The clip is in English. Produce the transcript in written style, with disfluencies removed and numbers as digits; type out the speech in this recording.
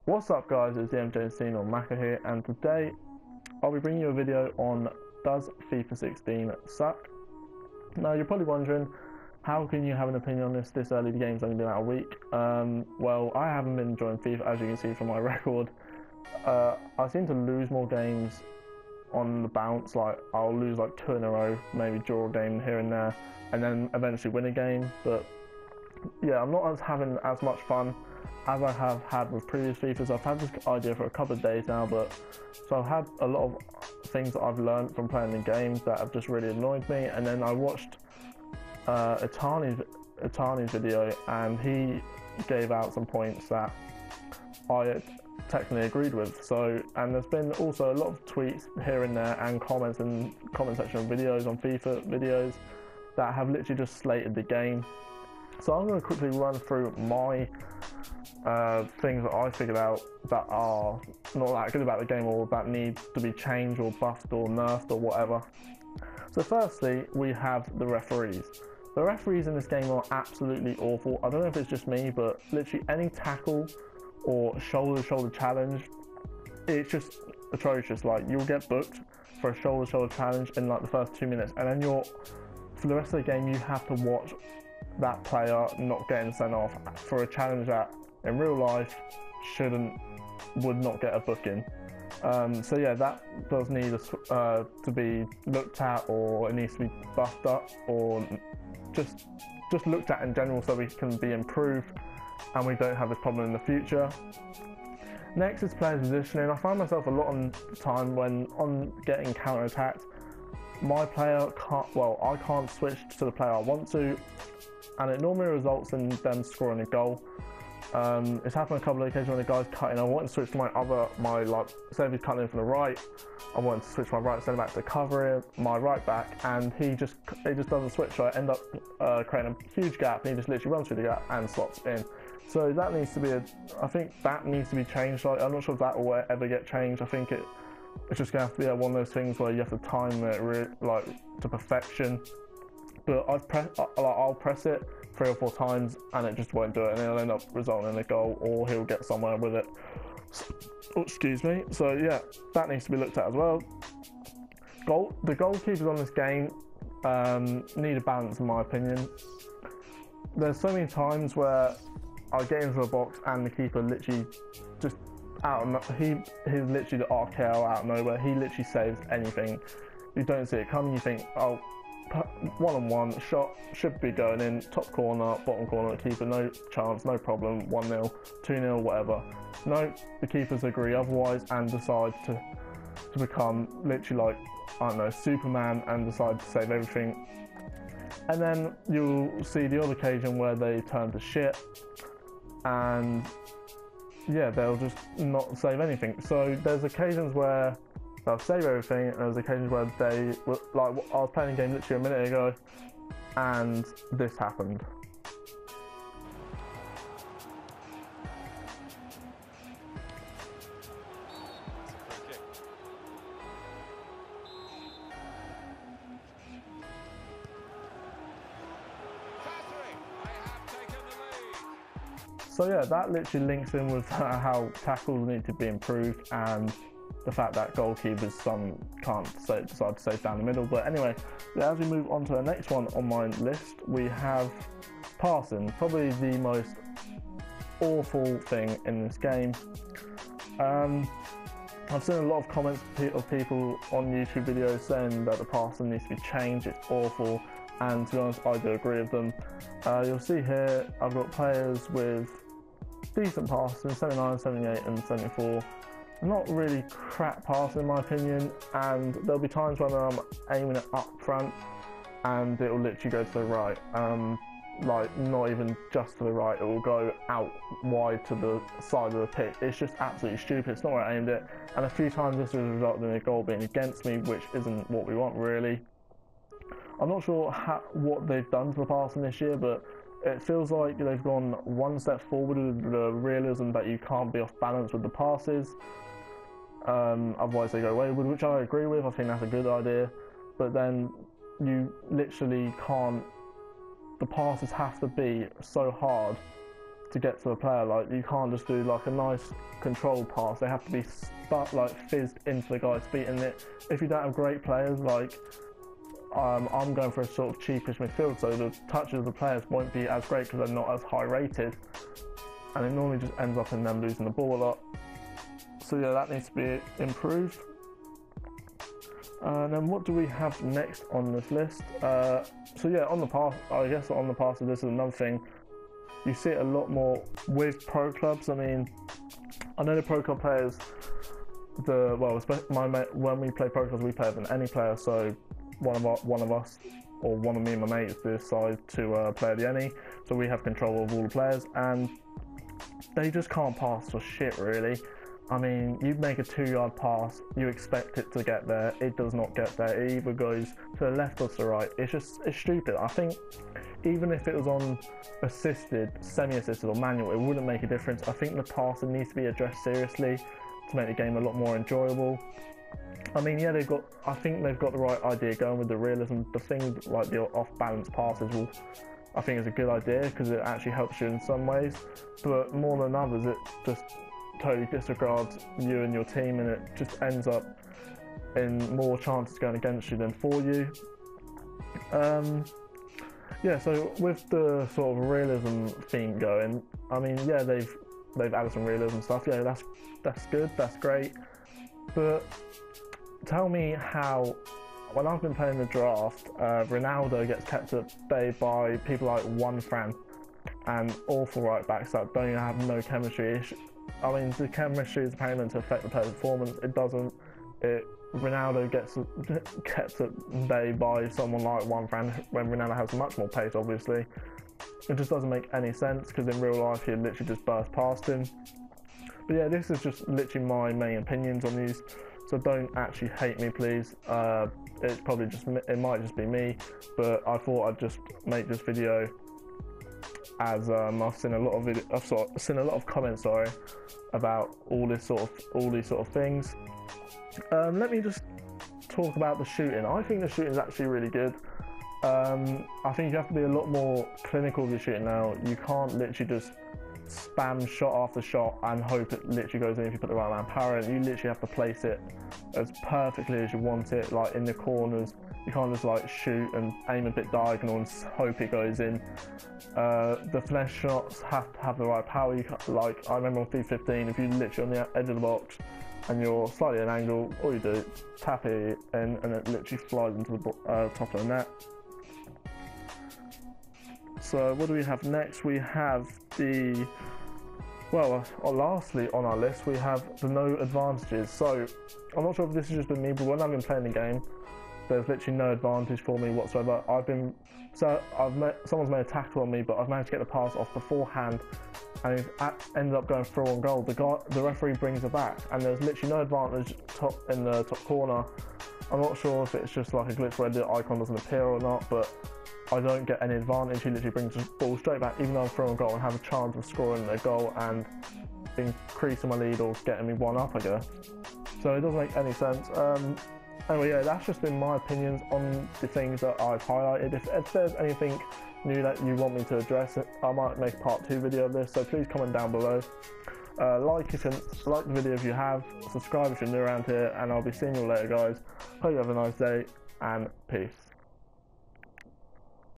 What's up guys, it's the MJ or Maka here, and today I'll be bringing you a video on does FIFA 16 suck? Now you're probably wondering, how can you have an opinion on this early? The game's only been out a week. Well, I haven't been enjoying FIFA, as you can see from my record. I seem to lose more games on the bounce. Like I'll lose like 2 in a row, maybe draw a game here and there, and then eventually win a game. But yeah, I'm not having as much fun as I have had with previous FIFAs. I've had this idea for a couple of days now, so I've had a lot of things that I've learned from playing the games that have just really annoyed me. And then I watched Itani's video, and he gave out some points that I technically agreed with. And there's been also a lot of tweets here and there and comments in comment section of videos on FIFA videos that have literally just slated the game. So I'm going to quickly run through my things that I figured out that are not that good about the game, or that need to be changed or buffed or nerfed or whatever. So firstly, we have the referees. The referees in this game are absolutely awful. I don't know if it's just me, but literally any tackle or shoulder-to-shoulder challenge, it's just atrocious. Like, you'll get booked for a shoulder-to-shoulder challenge in like the first 2 minutes, and then for the rest of the game you have to watch that player not getting sent off for a challenge that in real life would not get a booking. So yeah, that does need to be looked at, or it needs to be buffed up, or just looked at in general, so we can be improved and we don't have this problem in the future. Next is player positioning. I find myself a lot of the time when on getting counter attacked, my player I can't switch to the player I want to, and it normally results in them scoring a goal. It's happened a couple of occasions when the guy's cutting. I want to switch to say if he's cutting in from the right, I want to switch my right centre back to cover my right back, and he just doesn't switch. So I end up creating a huge gap, and he just literally runs through the gap and slots in. So that needs to be I think that needs to be changed. Like, I'm not sure if that will ever get changed. I think it's just going to have to be one of those things where you have to time it to perfection. But I'll press it 3 or 4 times and it just won't do it, and it'll end up resulting in a goal, or he'll get somewhere with it. Oh, excuse me. So yeah, that needs to be looked at as well. The goalkeepers on this game need a balance, in my opinion. There's so many times where I get into the box and the keeper literally just he's literally the RKO out of nowhere. He literally saves anything. You don't see it coming. You think, oh, one-on-one shot should be going in, top corner, bottom corner, keeper, no chance, no problem, 1-0, 2-0, whatever. No, the keepers agree otherwise and decide to become literally like, I don't know, Superman, and decide to save everything. And then you'll see the odd occasion where they turn to shit, and yeah, they'll just not save anything. So there's occasions where they'll save everything, and there's occasions where they, like, I was playing a game literally a minute ago and this happened. So yeah, that literally links in with how tackles need to be improved, and the fact that goalkeepers can't decide to save down the middle. But anyway, yeah, as we move on to the next one on my list, we have passing, probably the most awful thing in this game. I've seen a lot of comments of people on YouTube videos saying that the passing needs to be changed, it's awful, and to be honest, I do agree with them. You'll see here, I've got players with decent passing, 79, 78 and 74. Not really crap passing in my opinion, and there'll be times when I'm aiming it up front and it will literally go to the right. Like, not even just to the right, it will go out wide to the side of the pitch. It's just absolutely stupid. It's not where I aimed it, and a few times this has resulted in a goal being against me, which isn't what we want really. I'm not sure what they've done to the passing this year, but it feels like they've gone one step forward with the realism that you can't be off balance with the passes. Otherwise they go wayward, which I agree with. I think that's a good idea, but then you literally can't. The passes have to be so hard to get to the player. Like, you can't just do like a nice controlled pass. They have to be fizzed into the guy's feet. And if you don't have great players, like I'm going for a sort of cheapish midfield, so the touches of the players won't be as great because they're not as high rated, and it normally just ends up in them losing the ball a lot. So yeah, that needs to be improved. And then what do we have next on this list? So yeah, on the path, I guess on the path of this is another thing. You see it a lot more with pro clubs. I mean, I know the pro club players, when we play pro clubs, we play with any player. So one of us, or one of me and my mates decide to play the any. So we have control of all the players, and they just can't pass for shit, really. I mean, you make a 2-yard pass, you expect it to get there, it does not get there. It either goes to the left or to the right. It's stupid. I think even if it was on assisted, semi-assisted or manual, it wouldn't make a difference. I think the passing needs to be addressed seriously to make the game a lot more enjoyable. I mean, yeah, I think they've got the right idea going with the realism. The things like the off-balance passes I think is a good idea because it actually helps you in some ways, but more than others, it just totally disregards you and your team, and it just ends up in more chances going against you than for you. Yeah, so with the sort of realism theme going, I mean, yeah, they've added some realism stuff. Yeah, that's good, that's great. But tell me how, when I've been playing the draft, Ronaldo gets kept at bay by people like One Fran and awful right backs that don't even have no chemistry. I mean, the chemistry is apparently meant to affect the player's performance. It doesn't. Ronaldo gets kept at bay by someone like One Fran when Ronaldo has much more pace, obviously. It just doesn't make any sense because in real life he'd literally just burst past him. But yeah, this is just literally my main opinions on these, so don't actually hate me, please. It might just be me, but I thought I'd just make this video as I've seen a lot of comments, about all these sort of things. Let me just talk about the shooting. I think the shooting is actually really good. I think you have to be a lot more clinical with your shooting now. You can't literally just spam shot after shot and hope it literally goes in if you put the right amount of power in. You literally have to place it as perfectly as you want it, like in the corners. You can't just like shoot and aim a bit diagonal and hope it goes in. The finesse shots have to have the right power. Like I remember on FIFA 15, if you're literally on the edge of the box and you're slightly at an angle, all you do is tap it in and it literally flies into the top of the net. So what do we have next? We have lastly on our list, we have the no advantages. So I'm not sure if this has just been me, but when I've been playing the game, there's literally no advantage for me whatsoever. Someone's made a tackle on me, but I've managed to get the pass off beforehand, and it ended up going through on goal. The referee brings it back, and there's literally no advantage in the top corner. I'm not sure if it's just like a glitch where the icon doesn't appear or not, but I don't get any advantage. He literally brings the ball straight back, even though I'm through on goal, and have a chance of scoring a goal and increasing my lead or getting me one up, I guess. So it doesn't make any sense. Anyway, yeah, that's just been my opinions on the things that I've highlighted. If there's anything new that you want me to address, I might make a part 2 video of this, so please comment down below. Like the video if you have, subscribe if you're new around here, and I'll be seeing you later, guys. Hope you have a nice day, and peace.